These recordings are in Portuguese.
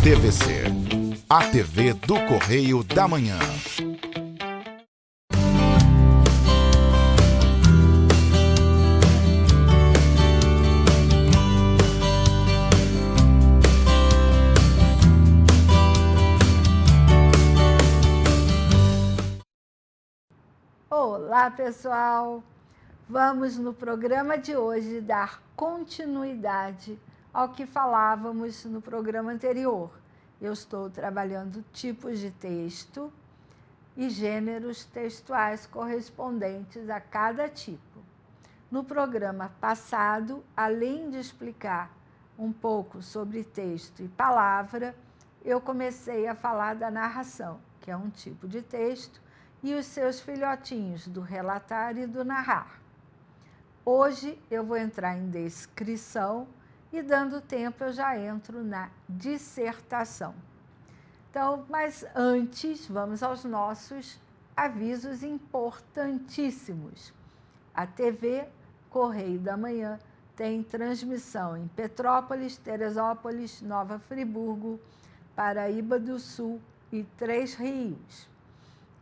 TVC, a TV do Correio da Manhã. Olá, pessoal! Vamos no programa de hoje dar continuidade ao que falávamos no programa anterior. Eu estou trabalhando tipos de texto e gêneros textuais correspondentes a cada tipo. No programa passado, além de explicar um pouco sobre texto e palavra, eu comecei a falar da narração, que é um tipo de texto, e os seus filhotinhos, do relatar e do narrar. Hoje eu vou entrar em descrição e, dando tempo, eu já entro na dissertação. Então, mas antes, vamos aos nossos avisos importantíssimos. A TV Correio da Manhã tem transmissão em Petrópolis, Teresópolis, Nova Friburgo, Paraíba do Sul e Três Rios.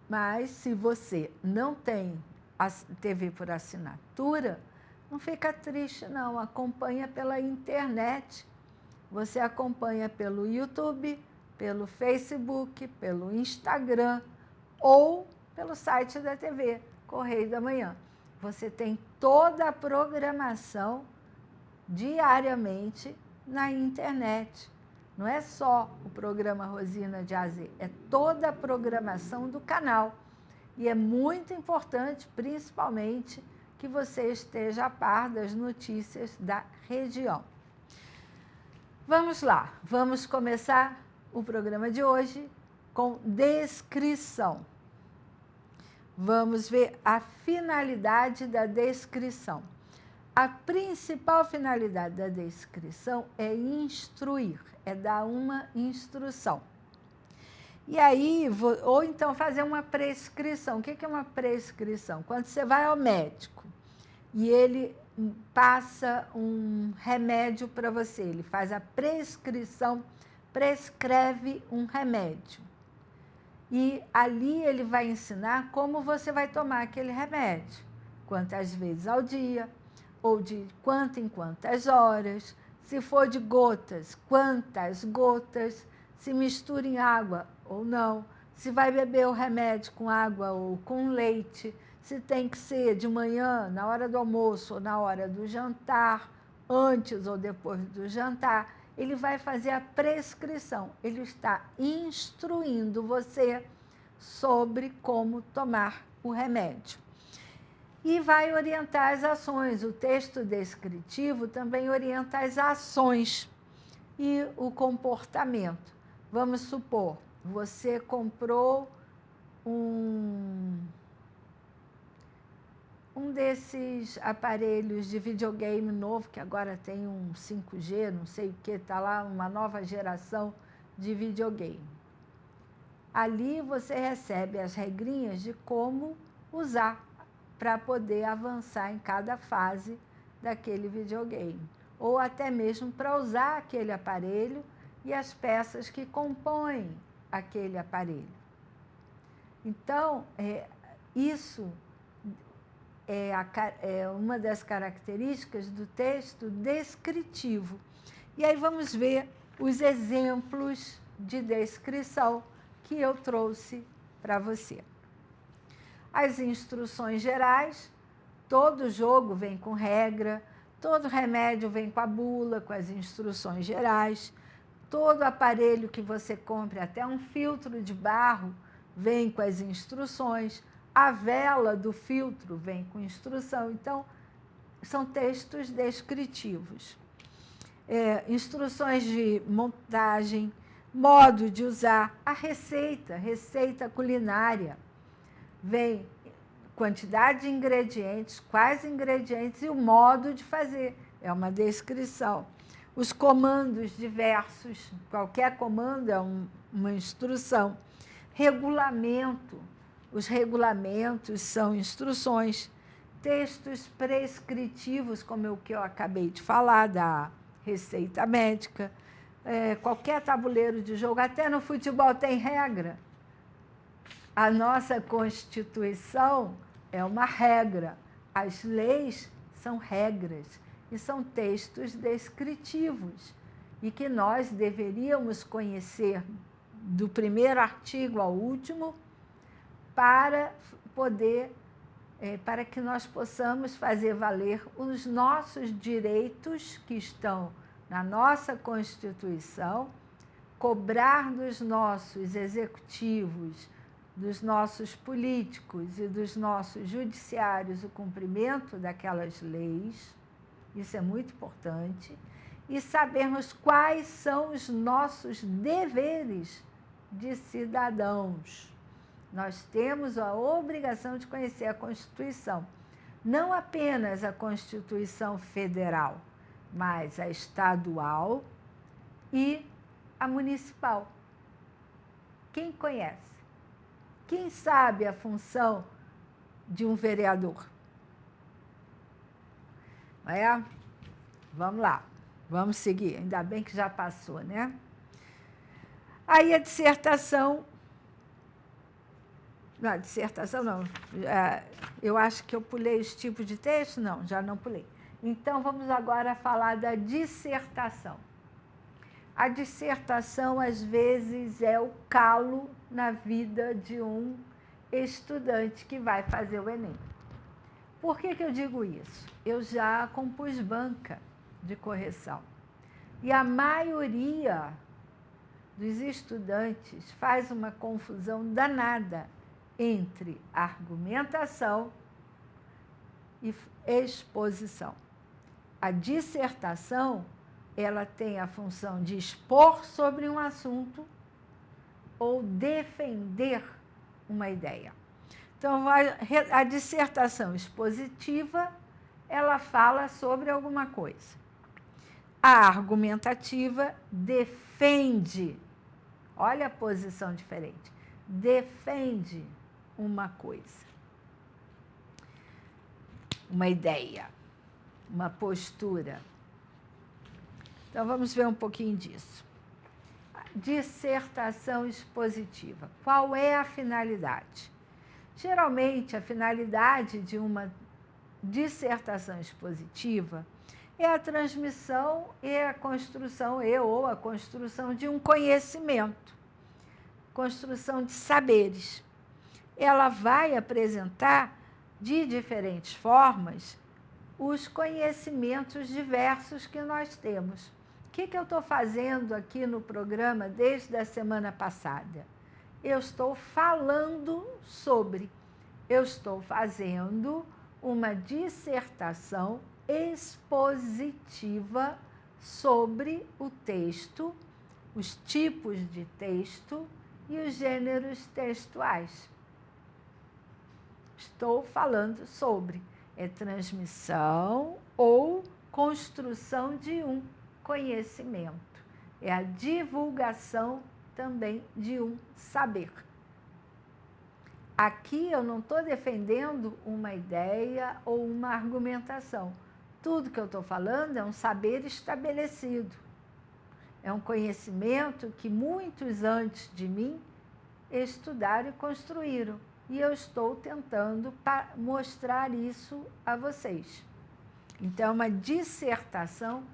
Mas, se você não tem a TV por assinatura, não fica triste, não. Acompanha pela internet. Você acompanha pelo YouTube, pelo Facebook, pelo Instagram ou pelo site da TV, Correio da Manhã. Você tem toda a programação diariamente na internet. Não é só o programa Rosina de A a Z, é toda a programação do canal. E é muito importante, principalmente, que você esteja a par das notícias da região. Vamos lá, vamos começar o programa de hoje com descrição. Vamos ver a finalidade da descrição. A principal finalidade da descrição é instruir, é dar uma instrução. E aí, ou então fazer uma prescrição. O que é uma prescrição? Quando você vai ao médico e ele passa um remédio para você, ele faz a prescrição, prescreve um remédio. E ali ele vai ensinar como você vai tomar aquele remédio, quantas vezes ao dia, ou de quanto em quantas horas, se for de gotas, quantas gotas, se mistura em água ou não, se vai beber o remédio com água ou com leite, se tem que ser de manhã, na hora do almoço ou na hora do jantar, antes ou depois do jantar. Ele vai fazer a prescrição, ele está instruindo você sobre como tomar o remédio. E vai orientar as ações. O texto descritivo também orienta as ações e o comportamento. Vamos supor, você comprou um desses aparelhos de videogame novo, que agora tem um 5G, não sei o que, está lá, uma nova geração de videogame. Ali você recebe as regrinhas de como usar para poder avançar em cada fase daquele videogame, ou até mesmo para usar aquele aparelho e as peças que compõem aquele aparelho. Então, isso é uma das características do texto descritivo. E aí vamos ver os exemplos de descrição que eu trouxe para você. As instruções gerais, todo jogo vem com regra, todo remédio vem com a bula, com as instruções gerais, todo aparelho que você compre, até um filtro de barro, vem com as instruções, a vela do filtro vem com instrução. Então, são textos descritivos. Instruções de montagem, modo de usar, a receita culinária. Vem quantidade de ingredientes, quais ingredientes e o modo de fazer. É uma descrição. Os comandos diversos, qualquer comando é uma instrução. Regulamento, os regulamentos são instruções. textos prescritivos, como o que eu acabei de falar, da receita médica, qualquer tabuleiro de jogo, até no futebol tem regra. A nossa Constituição é uma regra, as leis são regras e são textos descritivos e que nós deveríamos conhecer do primeiro artigo ao último para que nós possamos fazer valer os nossos direitos que estão na nossa Constituição, cobrar dos nossos executivos, dos nossos políticos e dos nossos judiciários o cumprimento daquelas leis, isso é muito importante, e sabermos quais são os nossos deveres de cidadãos. Nós temos a obrigação de conhecer a Constituição, não apenas a Constituição Federal, mas a estadual e a municipal. Quem conhece? Quem sabe a função de um vereador? Vamos lá, vamos seguir. Ainda bem que já passou, né? Aí a dissertação... Não, a dissertação não. Eu acho que eu pulei esse tipo de texto. Não, já não pulei. Então, vamos agora falar da dissertação. A dissertação, às vezes, é o calo na vida de um estudante que vai fazer o Enem. Por que eu digo isso? Eu já compus banca de correção. E a maioria dos estudantes faz uma confusão danada entre argumentação e exposição. A dissertação, ela tem a função de expor sobre um assunto ou defender uma ideia. Então, a dissertação expositiva, ela fala sobre alguma coisa. A argumentativa defende, olha a posição diferente, defende uma coisa, uma ideia, uma postura. Então, vamos ver um pouquinho disso. Dissertação expositiva. Qual é a finalidade? Geralmente, a finalidade de uma dissertação expositiva é a transmissão e a construção, ou a construção de um conhecimento, construção de saberes. Ela vai apresentar, de diferentes formas, os conhecimentos diversos que nós temos. O que eu estou fazendo aqui no programa desde a semana passada? Eu estou falando sobre, eu estou fazendo uma dissertação expositiva sobre o texto, os tipos de texto e os gêneros textuais. Estou falando sobre, transmissão ou construção de um conhecimento. É a divulgação também de um saber. Aqui eu não estou defendendo uma ideia ou uma argumentação. Tudo que eu estou falando é um saber estabelecido. É um conhecimento que muitos antes de mim estudaram e construíram. E eu estou tentando mostrar isso a vocês. Então, é uma dissertação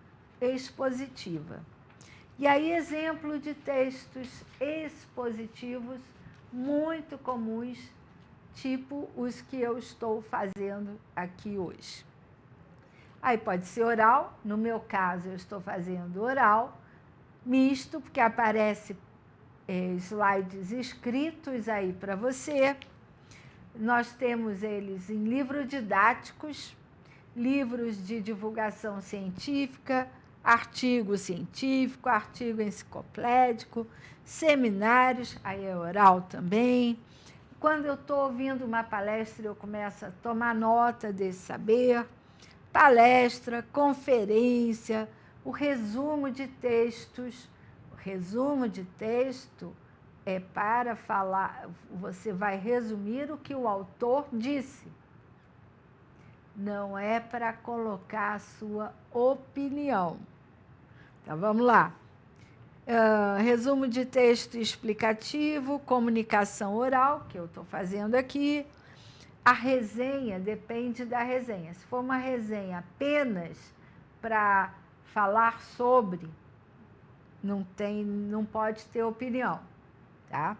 expositiva. E aí, exemplo de textos expositivos muito comuns, tipo os que eu estou fazendo aqui hoje. Aí pode ser oral, no meu caso eu estou fazendo oral, misto, porque aparece slides escritos aí para você. Nós temos eles em livros didáticos, livros de divulgação científica, artigo científico, artigo enciclopédico, seminários, aí é oral também. Quando eu estou ouvindo uma palestra, eu começo a tomar nota desse saber. Palestra, conferência, o resumo de textos. O resumo de texto é para falar, você vai resumir o que o autor disse. não é para colocar a sua opinião. Então, vamos lá. Resumo de texto explicativo, comunicação oral, que eu estou fazendo aqui. A resenha depende da resenha. Se for uma resenha apenas para falar sobre, não pode ter opinião, tá?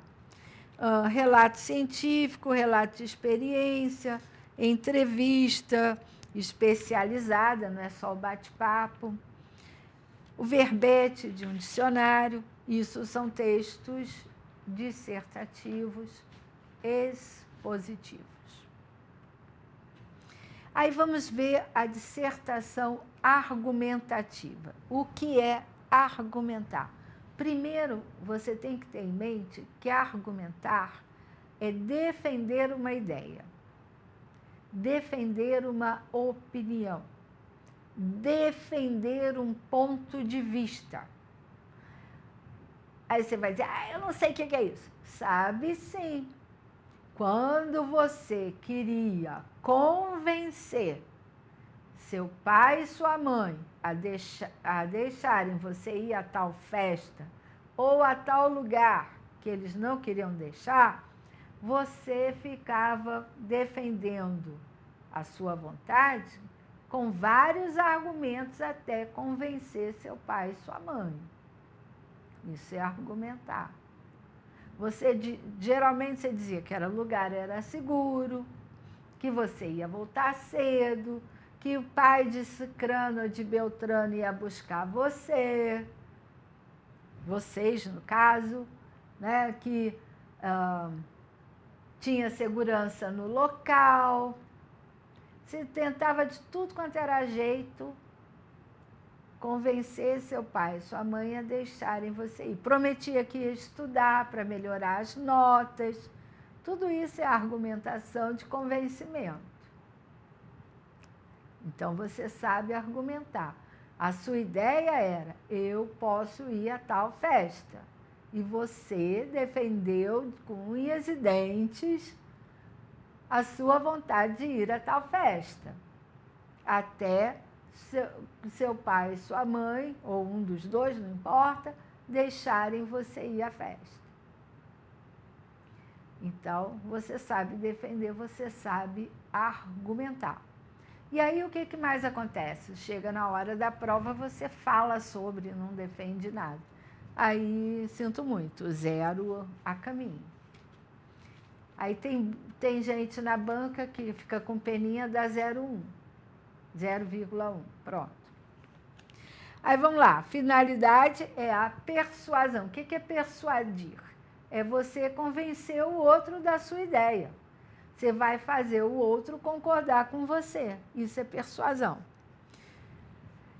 Relato científico, relato de experiência, entrevista especializada, não é só o bate-papo. O verbete de um dicionário, isso são textos dissertativos expositivos. Aí vamos ver a dissertação argumentativa. O que é argumentar? Primeiro, você tem que ter em mente que argumentar é defender uma ideia, defender uma opinião, defender um ponto de vista. Aí você vai dizer, eu não sei o que é isso. Sabe sim. Quando você queria convencer seu pai e sua mãe a deixarem você ir a tal festa ou a tal lugar que eles não queriam deixar, você ficava defendendo a sua vontade com vários argumentos até convencer seu pai e sua mãe. Isso é argumentar. Geralmente você dizia que o lugar era seguro, que você ia voltar cedo, que o pai de Cicrano ou de Beltrano ia buscar vocês no caso, né, que tinha segurança no local. Você tentava de tudo quanto era jeito convencer seu pai e sua mãe a deixarem você ir. Prometia que ia estudar para melhorar as notas. Tudo isso é argumentação de convencimento. Então, você sabe argumentar. A sua ideia era, eu posso ir a tal festa. E você defendeu com unhas e dentes a sua vontade de ir a tal festa. Até seu pai e sua mãe, ou um dos dois, não importa, deixarem você ir à festa. Então, você sabe defender, você sabe argumentar. E aí, o que mais acontece? Chega na hora da prova, você fala sobre, não defende nada. Aí, sinto muito, 0 a caminho. Aí tem gente na banca que fica com peninha da 0,1, pronto. Aí vamos lá, finalidade é a persuasão. O que é persuadir? É você convencer o outro da sua ideia. Você vai fazer o outro concordar com você. Isso é persuasão.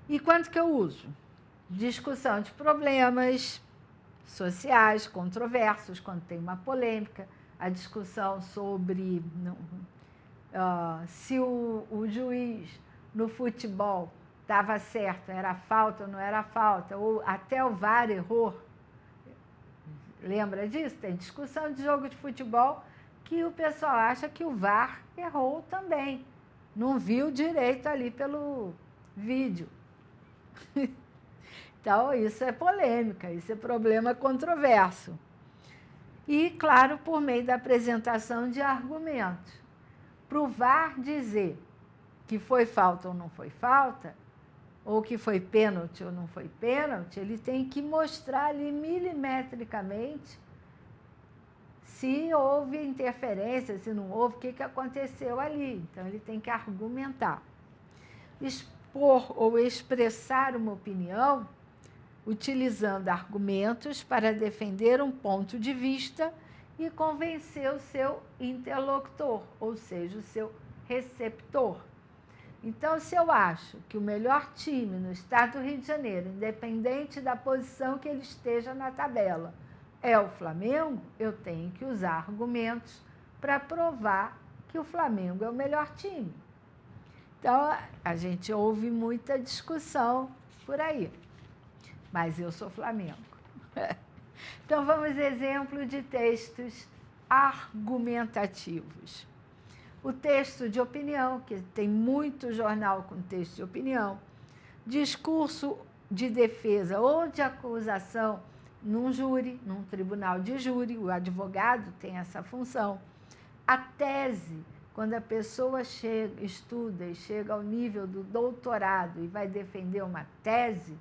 E quanto que eu uso? Discussão de problemas sociais, controversos, quando tem uma polêmica, a discussão sobre se o juiz no futebol estava certo, era falta ou não era falta, ou até o VAR errou. Lembra disso? Tem discussão de jogo de futebol que o pessoal acha que o VAR errou também. Não viu direito ali pelo vídeo. Então, isso é polêmica, isso é problema controverso. E, claro, por meio da apresentação de argumentos. Para o VAR dizer que foi falta ou não foi falta, ou que foi pênalti ou não foi pênalti, ele tem que mostrar ali milimetricamente se houve interferência, se não houve, o que aconteceu ali. Então, ele tem que argumentar. Expor ou expressar uma opinião utilizando argumentos para defender um ponto de vista e convencer o seu interlocutor, ou seja, o seu receptor. Então, se eu acho que o melhor time no estado do Rio de Janeiro, independente da posição que ele esteja na tabela, é o Flamengo, eu tenho que usar argumentos para provar que o Flamengo é o melhor time. Então, a gente ouve muita discussão por aí. Mas eu sou Flamengo. Então, vamos exemplo de textos argumentativos. O texto de opinião, que tem muito jornal com texto de opinião. Discurso de defesa ou de acusação num júri, num tribunal de júri, o advogado tem essa função. A tese, quando a pessoa estuda e chega ao nível do doutorado e vai defender uma tese,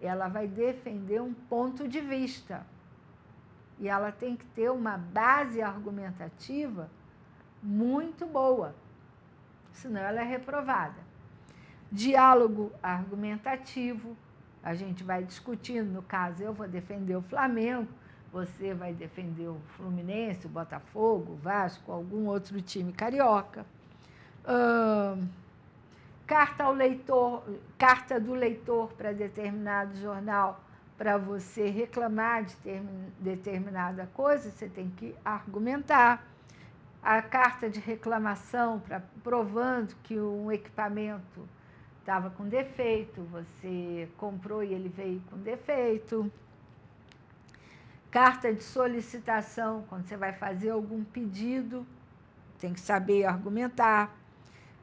ela vai defender um ponto de vista. E ela tem que ter uma base argumentativa muito boa, senão ela é reprovada. Diálogo argumentativo, a gente vai discutindo, no caso eu vou defender o Flamengo, você vai defender o Fluminense, o Botafogo, o Vasco, algum outro time carioca. Carta ao leitor, carta do leitor para determinado jornal, para você reclamar de determinada coisa, você tem que argumentar. A carta de reclamação, provando que um equipamento estava com defeito, você comprou e ele veio com defeito. Carta de solicitação, quando você vai fazer algum pedido, tem que saber argumentar.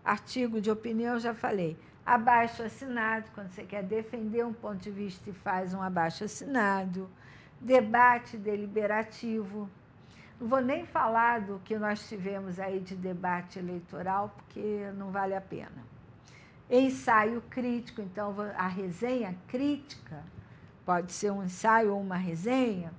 Artigo de opinião, já falei. Abaixo-assinado, quando você quer defender um ponto de vista e faz um abaixo-assinado. Debate deliberativo. Não vou nem falar do que nós tivemos aí de debate eleitoral, porque não vale a pena. Ensaio crítico, então a resenha crítica, pode ser um ensaio ou uma resenha,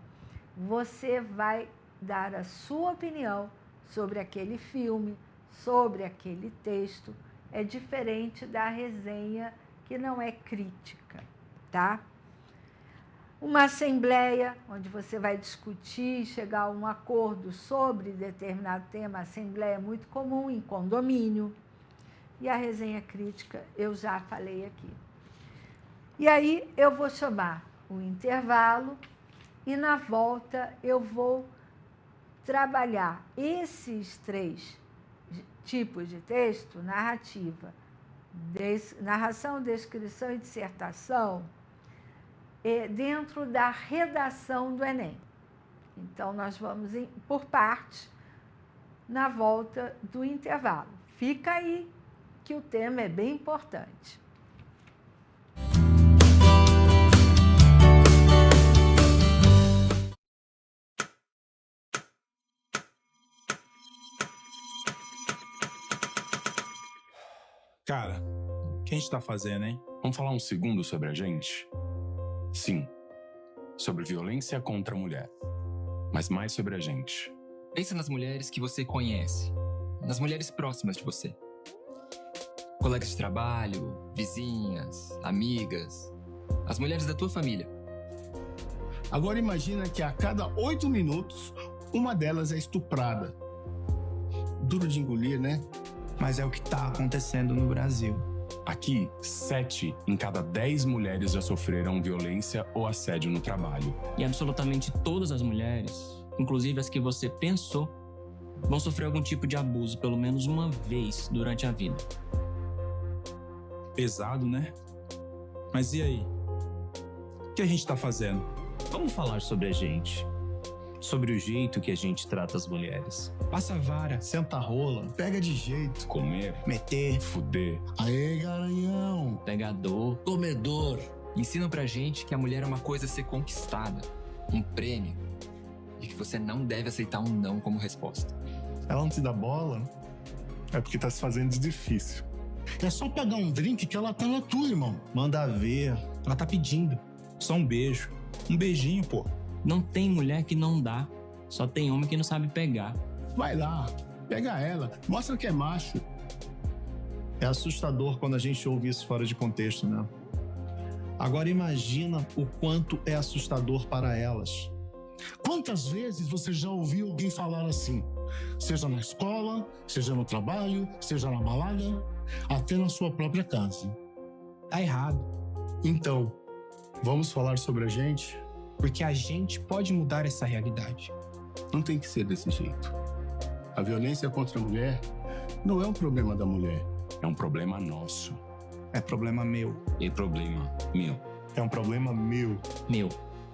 você vai dar a sua opinião sobre aquele filme, sobre aquele texto. É diferente da resenha que não é crítica, tá? Uma assembleia, onde você vai discutir e chegar a um acordo sobre determinado tema. A assembleia é muito comum em condomínio. E a resenha crítica eu já falei aqui. E aí eu vou chamar o intervalo e na volta eu vou trabalhar esses 3 tipos de texto: narrativa, narração, descrição e dissertação, dentro da redação do Enem. Então, nós vamos por parte na volta do intervalo. Fica aí, que o tema é bem importante. Cara, o que a gente tá fazendo, hein? Vamos falar um segundo sobre a gente? Sim, sobre violência contra a mulher, mas mais sobre a gente. Pensa nas mulheres que você conhece, nas mulheres próximas de você. Colegas de trabalho, vizinhas, amigas, as mulheres da tua família. Agora imagina que a cada 8 minutos, uma delas é estuprada. Duro de engolir, né? Mas é o que tá acontecendo no Brasil. Aqui, 7 em cada 10 mulheres já sofreram violência ou assédio no trabalho. E absolutamente todas as mulheres, inclusive as que você pensou, vão sofrer algum tipo de abuso pelo menos uma vez durante a vida. Pesado, né? Mas e aí? O que a gente tá fazendo? Vamos falar sobre a gente. Sobre o jeito que a gente trata as mulheres. Passa a vara, senta a rola, pega de jeito, Comer, meter, fuder. Aê, garanhão, Pegador. comedor. Ensinam pra gente que a mulher é uma coisa a ser conquistada, um prêmio, e que você não deve aceitar um não como resposta. Ela não te dá bola? É porque tá se fazendo de difícil. É só pegar um drink que ela tá na tua, irmão. Manda ver. Ela tá pedindo. Só um beijo. Um beijinho, pô. Não tem mulher que não dá, só tem homem que não sabe pegar. Vai lá, pega ela, mostra que é macho. É assustador quando a gente ouve isso fora de contexto, né? Agora imagina o quanto é assustador para elas. Quantas vezes você já ouviu alguém falar assim? Seja na escola, seja no trabalho, seja na balada, até na sua própria casa. Tá errado. Então, vamos falar sobre a gente? Porque a gente pode mudar essa realidade. Não tem que ser desse jeito. A violência contra a mulher não é um problema da mulher. É um problema nosso. É problema meu. É problema meu. É um problema meu. Meu,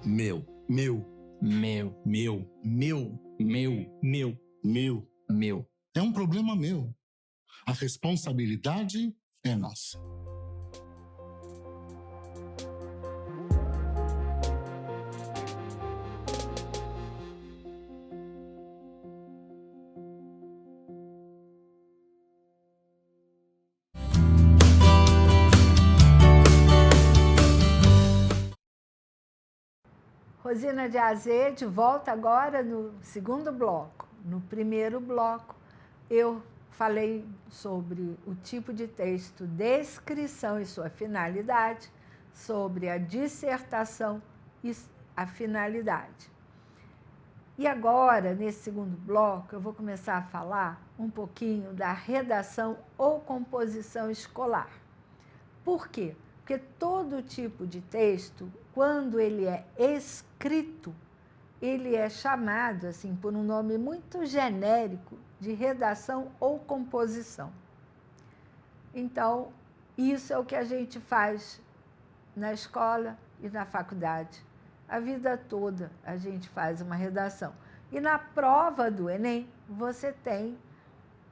Meu. Meu. meu, Meu. Meu. Meu. Meu. Meu. É um problema meu. A responsabilidade é nossa. Rosina de AZ, de volta agora no segundo bloco. No primeiro bloco, eu falei sobre o tipo de texto, descrição e sua finalidade, sobre a dissertação e a finalidade. E agora, nesse segundo bloco, eu vou começar a falar um pouquinho da redação ou composição escolar. Por quê? Porque todo tipo de texto, quando ele é escrito, ele é chamado assim por um nome muito genérico de redação ou composição. Então, isso é o que a gente faz na escola e na faculdade. A vida toda a gente faz uma redação. E na prova do Enem, você tem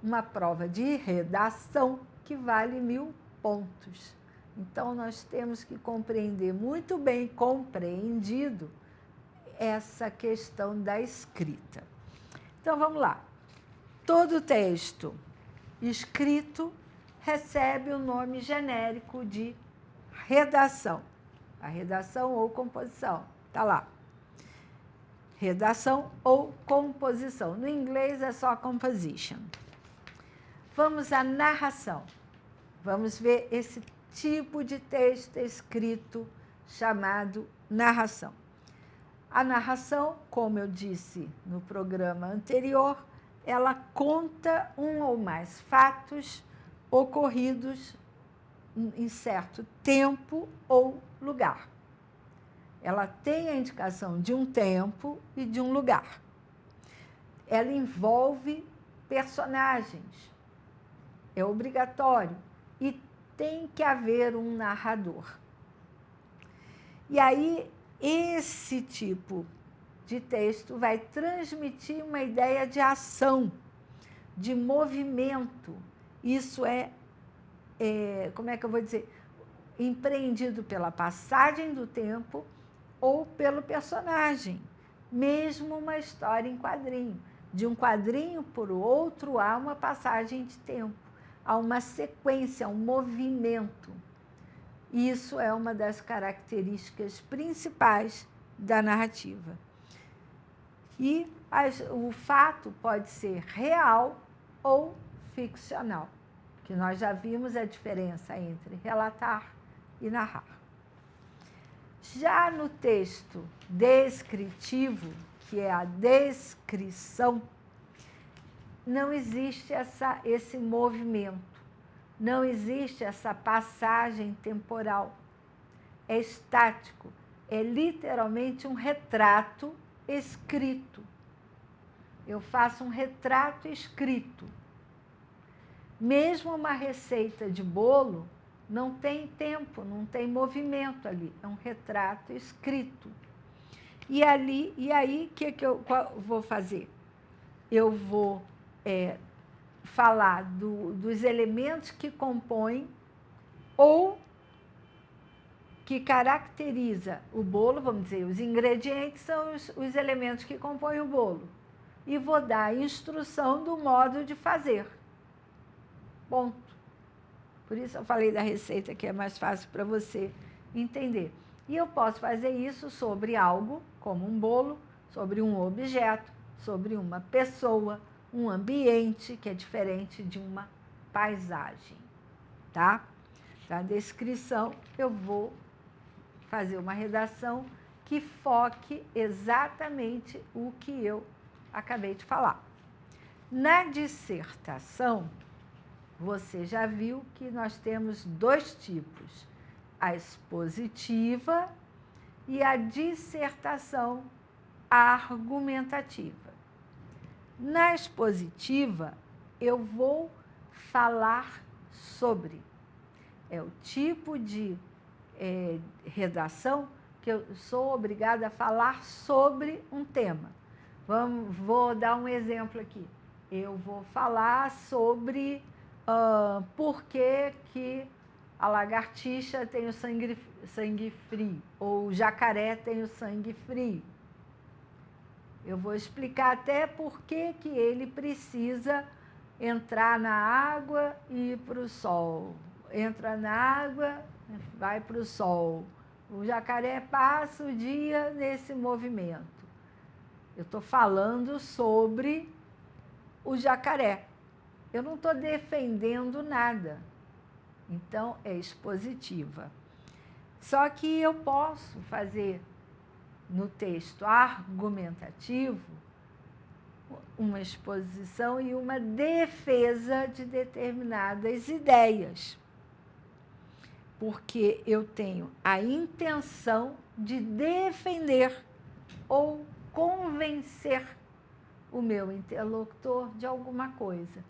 uma prova de redação que vale 1000 pontos. Então, nós temos que compreender muito bem, compreendido, essa questão da escrita. Então, vamos lá. Todo texto escrito recebe o nome genérico de redação. A redação ou composição. Está lá. Redação ou composição. No inglês é só composition. Vamos à narração. Vamos ver esse tipo de texto escrito chamado narração. A narração, como eu disse no programa anterior, ela conta um ou mais fatos ocorridos em certo tempo ou lugar. Ela tem a indicação de um tempo e de um lugar. Ela envolve personagens. É obrigatório. E tem que haver um narrador. E aí, esse tipo de texto vai transmitir uma ideia de ação, de movimento. Isso como é que eu vou dizer? Empreendido pela passagem do tempo ou pelo personagem. Mesmo uma história em quadrinho. De um quadrinho para o outro, há uma passagem de tempo. Há uma sequência, um movimento. Isso é uma das características principais da narrativa. E o fato pode ser real ou ficcional, que nós já vimos a diferença entre relatar e narrar. Já no texto descritivo, que é a descrição, não existe esse movimento, não existe essa passagem temporal. É estático, é literalmente um retrato escrito. Eu faço um retrato escrito. Mesmo uma receita de bolo não tem tempo, não tem movimento ali, é um retrato escrito. E aí, o que eu vou fazer? Eu vou falar dos elementos que compõem ou que caracteriza o bolo, vamos dizer, os ingredientes são os elementos que compõem o bolo. E vou dar a instrução do modo de fazer. Ponto. Por isso eu falei da receita, que é mais fácil para você entender. E eu posso fazer isso sobre algo, como um bolo, sobre um objeto, sobre uma pessoa, um ambiente, que é diferente de uma paisagem. Tá? Na descrição, eu vou fazer uma redação que foque exatamente o que eu acabei de falar. Na dissertação, você já viu que nós temos 2 tipos, a expositiva e a dissertação argumentativa. Na expositiva, eu vou falar sobre. É o tipo de redação que eu sou obrigada a falar sobre um tema. Vou dar um exemplo aqui. eu vou falar sobre por que a lagartixa tem o sangue frio, ou o jacaré tem o sangue frio. Eu vou explicar até por que ele precisa entrar na água e ir para o sol. Entra na água, vai para o sol. O jacaré passa o dia nesse movimento. Eu estou falando sobre o jacaré. Eu não estou defendendo nada. Então, é expositiva. Só que eu posso fazer no texto argumentativo uma exposição e uma defesa de determinadas ideias. Porque eu tenho a intenção de defender ou convencer o meu interlocutor de alguma coisa.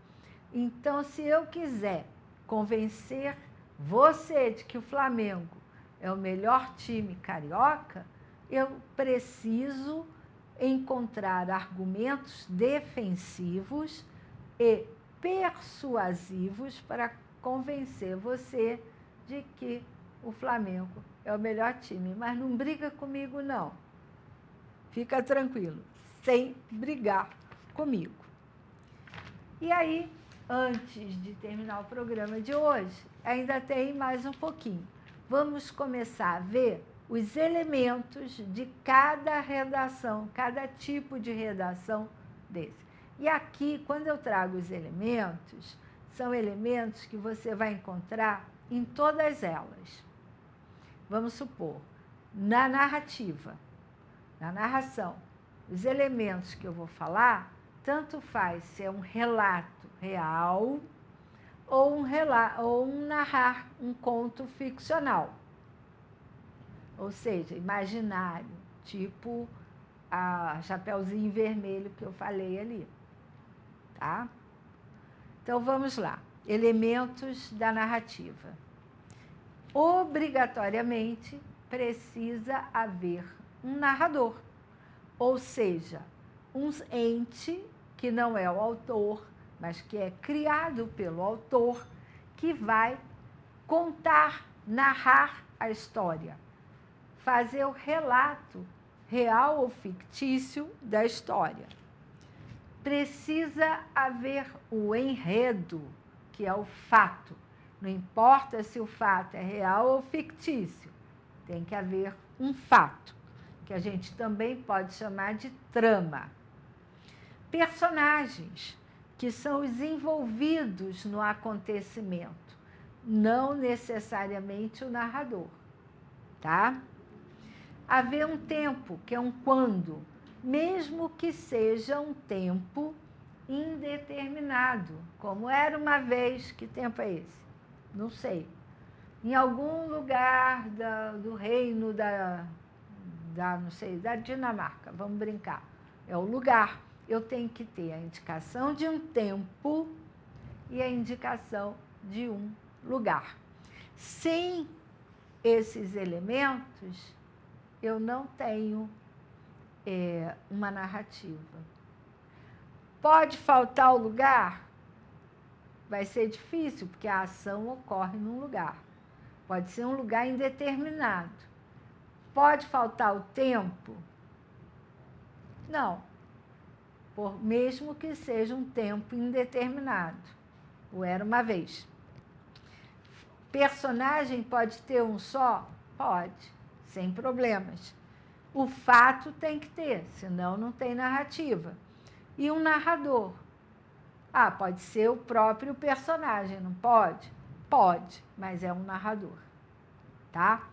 Então, se eu quiser convencer você de que o Flamengo é o melhor time carioca, eu preciso encontrar argumentos defensivos e persuasivos para convencer você de que o Flamengo é o melhor time. Mas não briga comigo, não. Fica tranquilo, sem brigar comigo. E aí, antes de terminar o programa de hoje, ainda tem mais um pouquinho. Vamos começar a ver os elementos de cada redação, cada tipo de redação desse. E aqui, quando eu trago os elementos, são elementos que você vai encontrar em todas elas. Vamos supor, na narrativa, na narração, os elementos que eu vou falar, tanto faz se é um relato real ou um narrar um conto ficcional. Ou seja, imaginário, tipo a Chapeuzinho Vermelho que eu falei ali. Tá? Então, vamos lá. Elementos da narrativa. Obrigatoriamente precisa haver um narrador, ou seja, um ente que não é o autor, mas que é criado pelo autor, que vai contar, narrar a história, fazer o relato real ou fictício da história. Precisa haver o enredo, que é o fato. Não importa se o fato é real ou fictício, tem que haver um fato, que a gente também pode chamar de trama. Personagens, que são os envolvidos no acontecimento, não necessariamente o narrador, tá? Haver um tempo, que é um quando, mesmo que seja um tempo indeterminado, como era uma vez. Que tempo é esse? Não sei. Em algum lugar do reino não sei, da Dinamarca, vamos brincar. É o lugar. Eu tenho que ter a indicação de um tempo e a indicação de um lugar. Sem esses elementos, eu não tenho uma narrativa. Pode faltar o lugar? Vai ser difícil, porque a ação ocorre num lugar. Pode ser um lugar indeterminado. Pode faltar o tempo? Não. Mesmo que seja um tempo indeterminado. Ou era uma vez. Personagem pode ter um só? Pode, sem problemas. O fato tem que ter, senão não tem narrativa. E um narrador? Pode ser o próprio personagem, não pode? Pode, mas é um narrador, tá?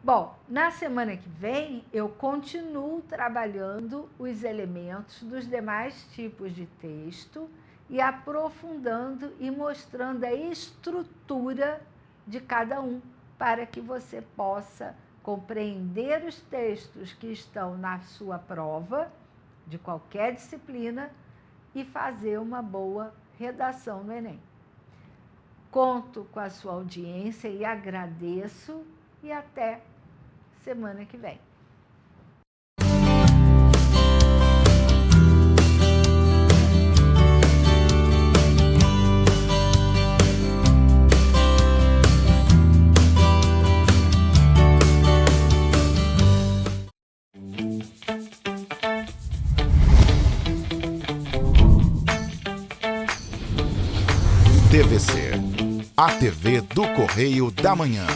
Bom, na semana que vem, eu continuo trabalhando os elementos dos demais tipos de texto e aprofundando e mostrando a estrutura de cada um, para que você possa compreender os textos que estão na sua prova, de qualquer disciplina, e fazer uma boa redação no Enem. Conto com a sua audiência e agradeço, e até semana que vem. TVC, a TV do Correio da Manhã.